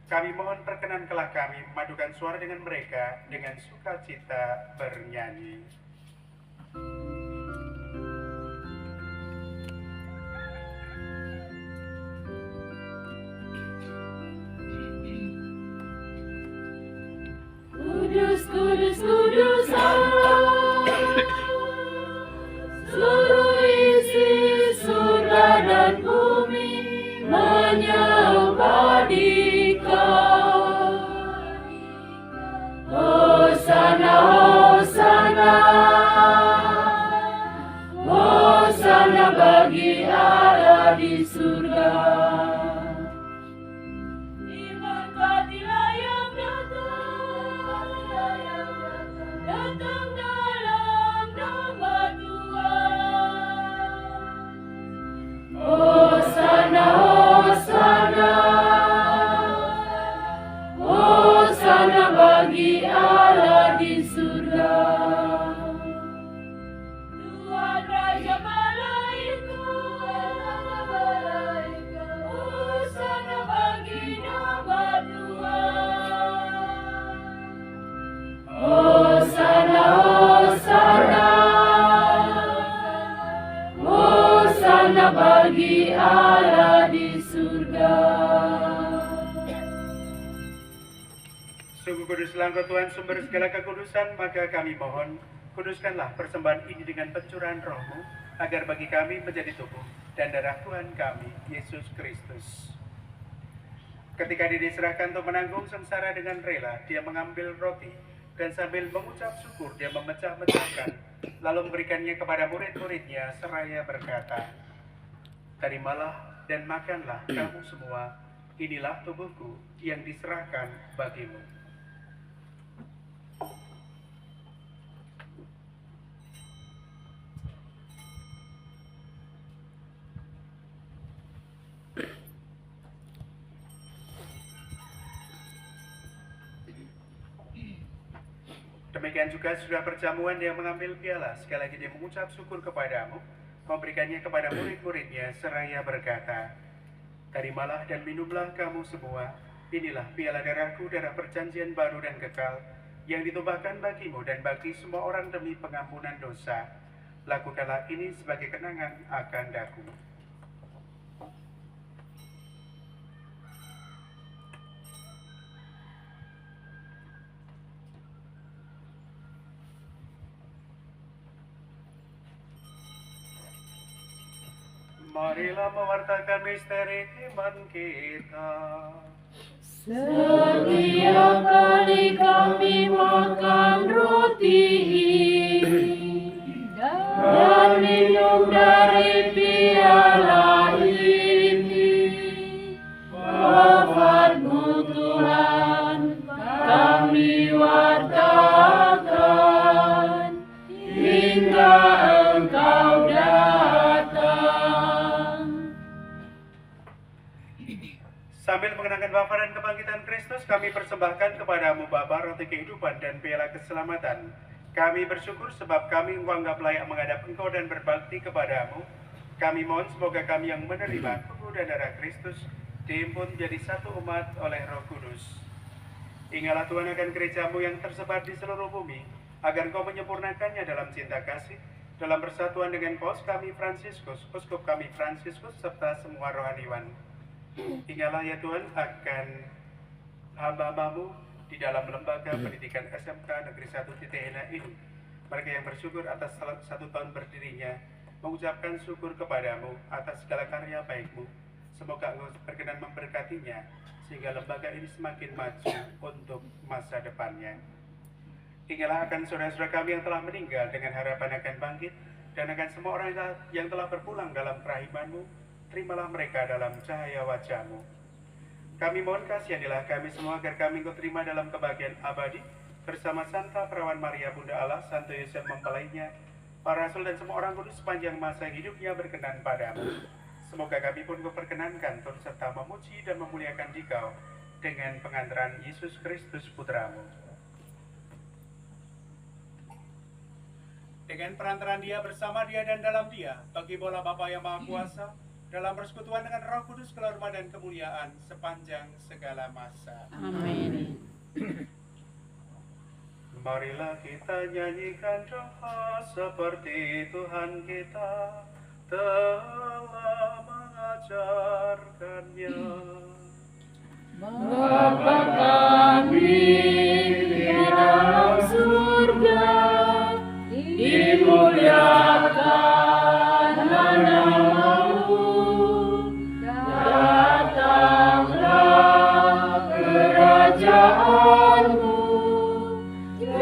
Kami mohon perkenankanlah kami memadukan suara dengan mereka dengan sukacita bernyanyi. Kudus, kudus, kudus Allah, seluruh isi surga dan bumi menyembah Dikau. Hosana, Hosana, Hosana bagi Allah di surga. Diberkatilah yang datang dalam nama Tuhan. Hosana, Hosana, Hosana bagi Allah di surga. Tuhan Raja Malaikat, Hosana bagi nama Tuhan. Hosana, Hosana, Hosana bagi Allah di surga. Sungguh kuduslah Engkau Tuhan sumber segala kekudusan, maka kami mohon, kuduskanlah persembahan ini dengan pencurahan roh-Mu, agar bagi kami menjadi tubuh dan darah Tuhan kami, Yesus Kristus. Ketika dia diserahkan untuk menanggung sengsara dengan rela, dia mengambil roti, dan sambil mengucap syukur, dia memecah-mecahkan, lalu memberikannya kepada murid-muridnya, seraya berkata, "Terimalah dan makanlah kamu semua, inilah tubuhku yang diserahkan bagimu." Demikian juga sudah perjamuan dia mengambil piala, sekali lagi dia mengucap syukur kepadamu, memberikannya kepada murid-muridnya, seraya berkata, "Terimalah dan minumlah kamu semua, inilah piala darahku, darah perjanjian baru dan kekal, yang ditumpahkan bagimu dan bagi semua orang demi pengampunan dosa. Lakukanlah ini sebagai kenangan akan daku." Marilah mewartakan misteri iman kita. Setiap kali kami makan roti ini dan minum darah dari piala ini, wafat-Mu Tuhan kami wartakan hingga Engkau datang. Sambil mengenangkan wafat dan kebangkitan Kristus, kami persembahkan kepadamu Bapa roti kehidupan dan piala keselamatan. Kami bersyukur sebab kami Engkau anggap layak menghadap Engkau dan berbakti kepadamu. Kami mohon semoga kami yang menerima tubuh dan darah Kristus dihimpun jadi satu umat oleh Roh Kudus. Ingatlah Tuhan akan gereja-Mu yang tersebar di seluruh bumi, agar Engkau menyempurnakannya dalam cinta kasih, dalam persatuan dengan Paus kami Fransiskus, Uskup kami Fransiskus, serta semua rohaniwan. Ingatlah ya Tuhan akan hamba-Mu di dalam lembaga pendidikan SMK Negeri 1 Titehena ini. Mereka yang bersyukur atas 1 tahun berdirinya, mengucapkan syukur kepadamu atas segala karya baik-Mu. Semoga Engkau berkenan memberkatinya, sehingga lembaga ini semakin maju untuk masa depannya. Ingatlah akan saudara-saudara kami yang telah meninggal dengan harapan akan bangkit, dan akan semua orang yang telah berpulang dalam kerahiman-Mu, terimalah mereka dalam cahaya wajah-Mu. Kami mohon kasihanilah kami semua agar kami Engkau terima dalam kebahagiaan abadi bersama Santa Perawan Maria Bunda Allah, Santo Yosef mempelainya, para rasul dan semua orang kudus sepanjang masa hidupnya berkenan padamu. Semoga kami pun Engkau perkenankan turut serta memuji dan memuliakan Dikau dengan pengantaran Yesus Kristus Putra-Mu. Dengan perantaran Dia, bersama Dia dan dalam Dia, bagi bola Bapa yang Maha Kuasa, dalam persekutuan dengan Roh Kudus, kelorma dan kemuliaan sepanjang segala masa. Amin. Marilah kita nyanyikan doa seperti Tuhan kita telah mengajarkannya. Bapa kami di dalam surga, dimuliakan nama-Mu, datanglah kerajaan-Mu,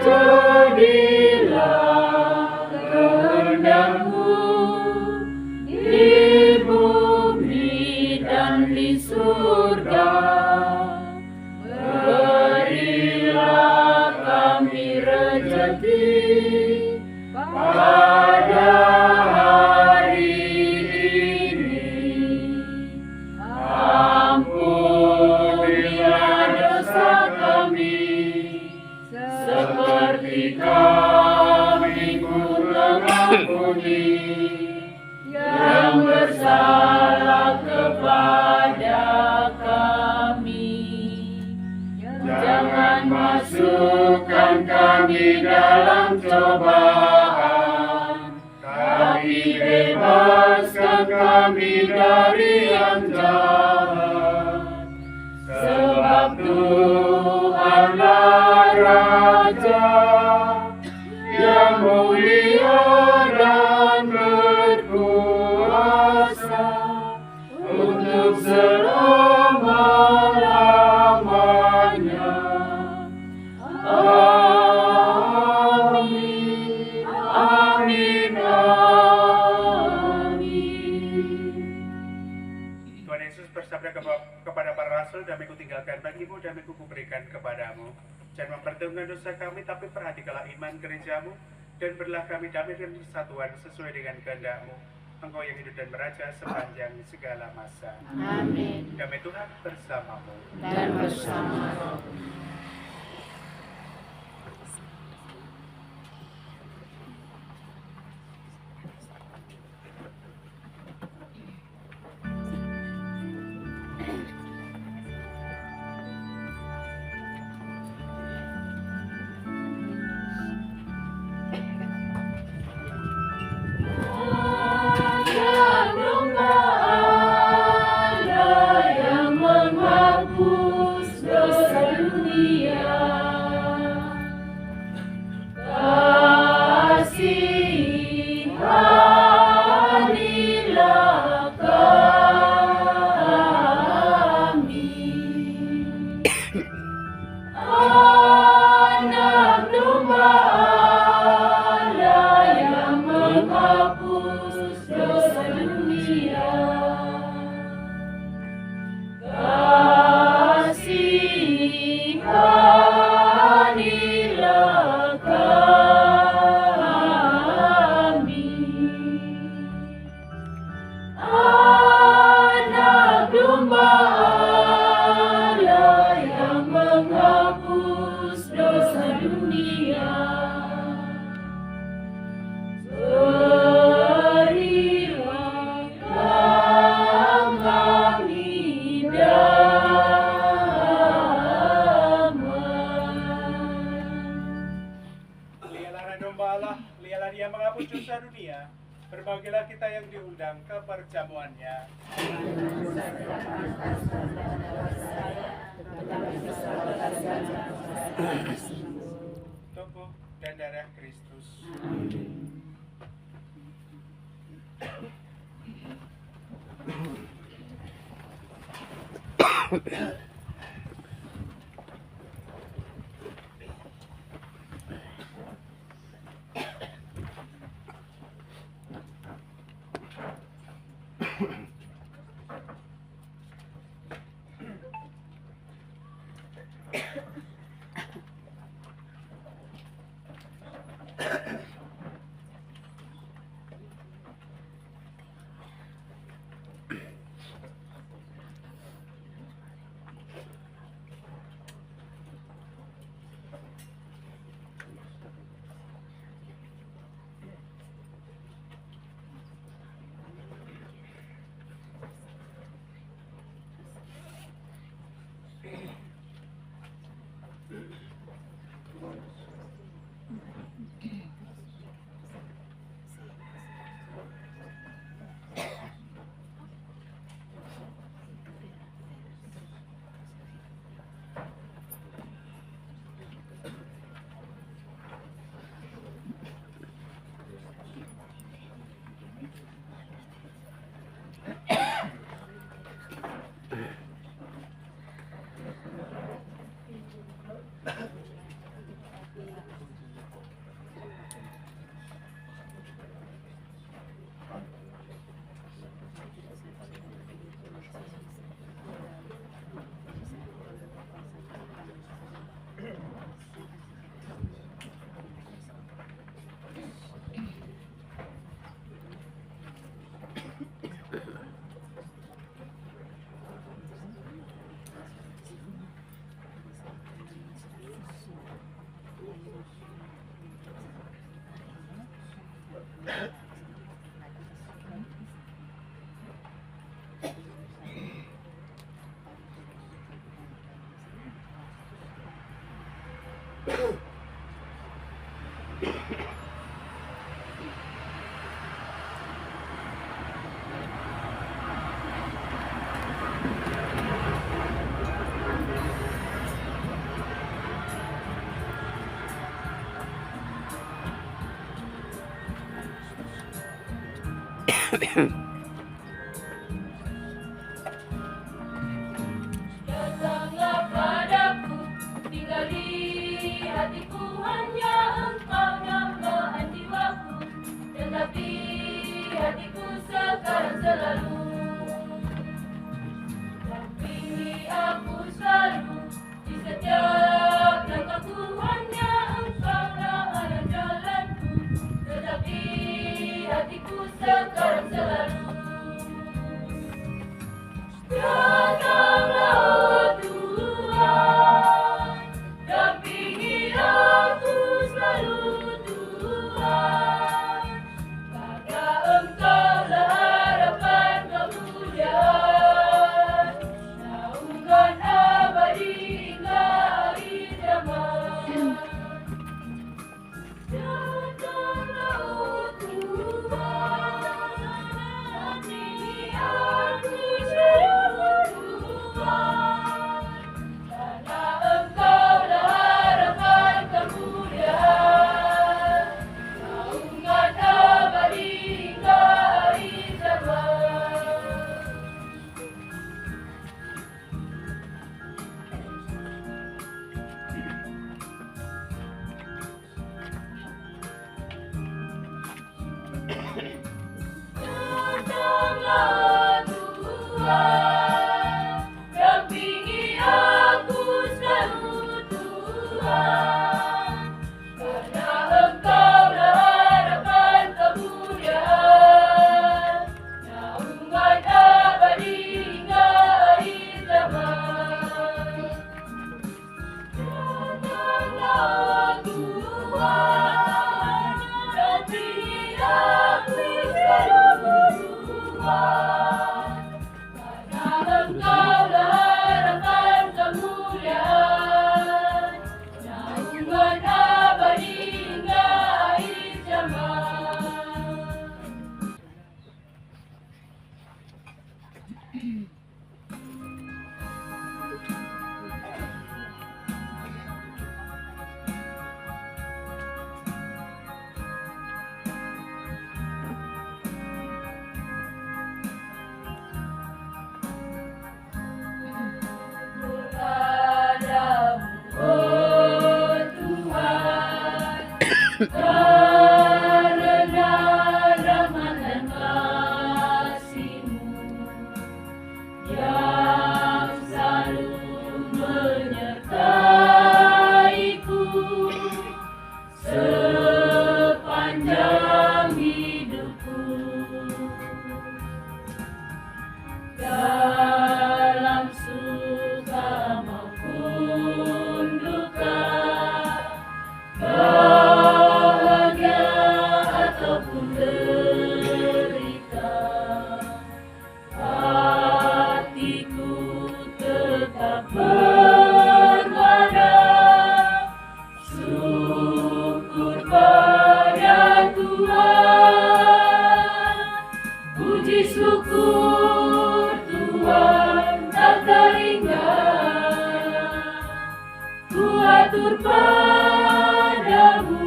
jadilah kehendak-Mu di bumi dan di surga. Berilah kami rezeki pada hari ini. Ampunilah dosa kami, seperti kami pun mengampuni yang bersalah kepada kami. Jangan masukkan kami dalam cobaan, tapi bebaskan kami dari yang jahat. Sebab Tuhanlah Raja yang mulia dan berkuasa untuk selama-lamanya. Amin, amin, amin. Tuhan Yesus bersabda kepada para rasul, damai-Ku tinggalkan bagimu, damai-Ku kuberikan kepadamu. Jangan memperhitungkan dosa kami, tapi perhatikanlah iman gereja-Mu, dan berilah kami damai dan persatuan sesuai dengan kehendak-Mu. Engkau yang hidup dan meraja sepanjang segala masa. Amin. Damai Tuhan bersamamu. Dan bersama roh. Yang menghapus dosa dunia. menghapus dosa dunia. Kasihanilah kami, Anak Domba Allah yang menghapus dosa dunia. Berilah kami damai. Lihatlah domba Allah, lihatlah Dia menghapus dosa dunia. Berbahagialah kita yang diundang ke perjamuannya. Tubuh dan darah Kristus. Datanglah padaku, tinggal di hatiku, hanya Engkau dambaan jiwaku, tetap di hatiku sekarang selalu. Dampingi aku selalu, di setiap langkahku, hanya Engkaulah arah jalanku, tetap di hatiku sekarang selalu. Datanglah Tuhan, dampingi aku selalu Tuhan, pada Engkaulah harapan kemuliaan, naungan abadi hingga akhir zaman. Datanglah Tuhan, Karena rahmat dan kasih-Mu yang selalu menyertaiku sepanjang hidupku. Dalam suka maupun duka, bahagia ataupun derita, hatiku tetap berwada syukur pada Tuhan. Puji syukur Tuhan tak terhingga, ku atur padamu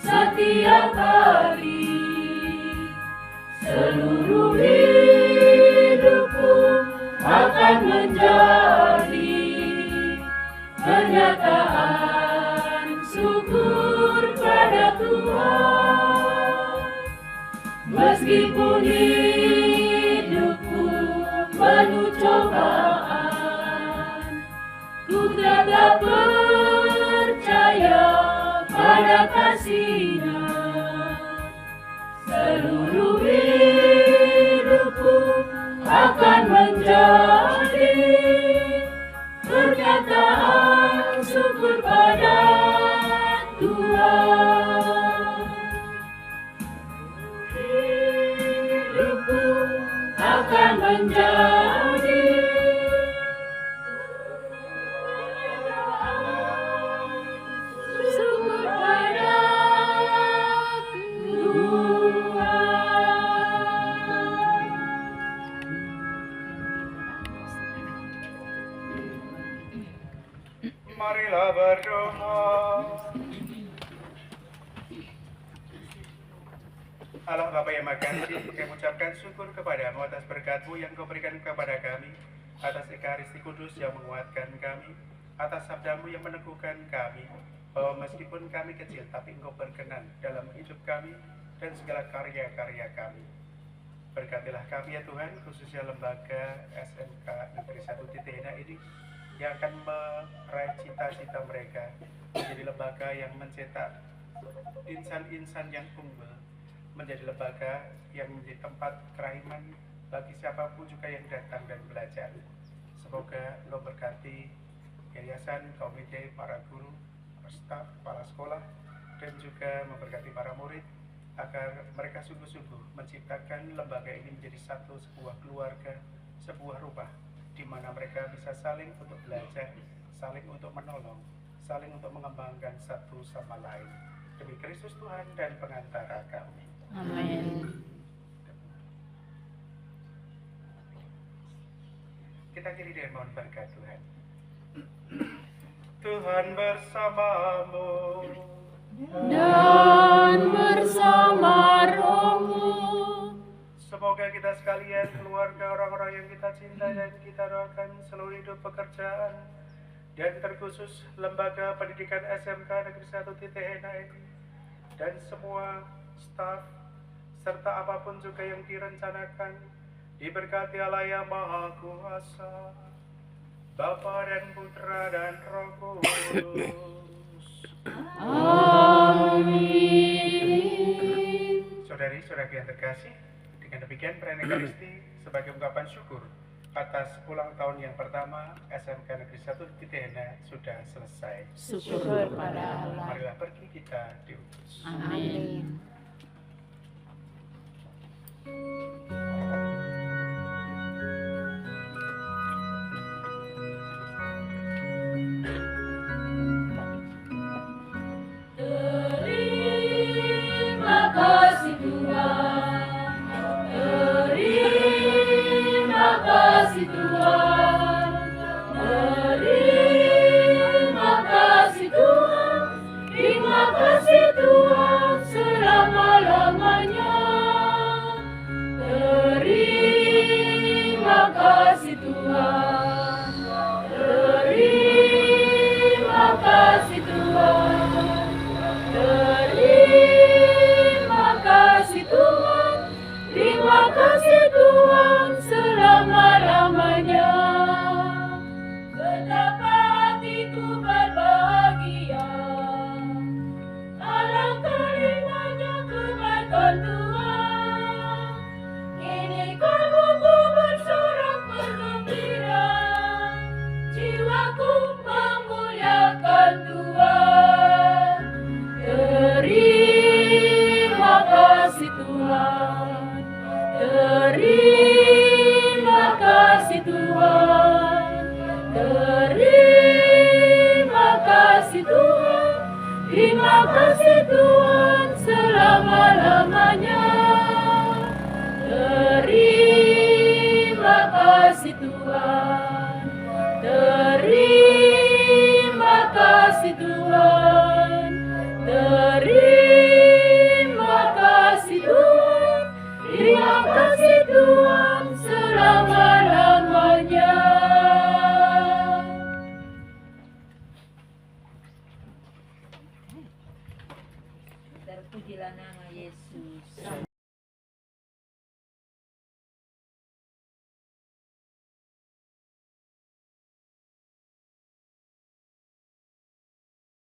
setiap hari. Seluruh hidupku akan menjadi pernyataan syukur pada Tuhan. Meskipun hidupku penuh cobaan, ku tetap percaya pada kasih-Nya. Seluruh hidupku akan menjadi pernyataan syukur pada Tuhan. Hidupku akan menjadi syukur pada Marilah berdoa. Allah Bapa yang Maha Kasih, kami ucapkan syukur kepadamu atas berkat-Mu yang Kau berikan kepada kami, atas Ekaristi Kudus yang menguatkan kami, atas sabda-Mu yang meneguhkan kami, bahwa meskipun kami kecil, tapi Engkau berkenan dalam hidup kami dan segala karya-karya kami. Berkatilah kami ya Tuhan, khususnya lembaga SMK Negeri 1 Titehena ini, yang akan meraih cita-cita mereka menjadi lembaga yang mencetak insan-insan yang unggul, menjadi lembaga yang menjadi tempat kerahiman bagi siapapun juga yang datang dan belajar. Semoga Engkau berkati yayasan, komite, para guru, staf, kepala sekolah, dan juga memberkati para murid agar mereka sungguh-sungguh menciptakan lembaga ini menjadi sebuah keluarga, sebuah rumah di mana mereka bisa saling untuk belajar, saling untuk menolong, saling untuk mengembangkan satu sama lain. Demi Kristus Tuhan dan pengantara kami. Amin. Kita akhiri dengan mohon berkat Tuhan. Tuhan bersamamu Dan bersama rohmu, Semoga kita sekalian, keluarga, orang-orang yang kita cintai dan kita doakan seluruh hidup pekerjaan dan terkhusus lembaga pendidikan SMK Negeri 1 Titehena ini dan semua staf serta apapun juga yang direncanakan diberkati Allah yang Maha Kuasa, Bapa dan Putra dan Roh Kudus. Amin. Saudari-saudari yang terkasih, dengan demikian perayaan Ekaristi sebagai ungkapan syukur atas ulang tahun yang pertama SMK Negeri 1 Titehena sudah selesai. Syukur pada Allah. Marilah pergi kita diutus. Amin. Terima kasih Tuhan, terima kasih Terima kasih Tuhan, terima kasih Tuhan, terima kasih Tuhan selama-lamanya. Terima kasih Tuhan, terima kasih Tuhan, terima kasih Tuhan, terima kasih Tuhan selama-lamanya. Terpujilah nama Yesus.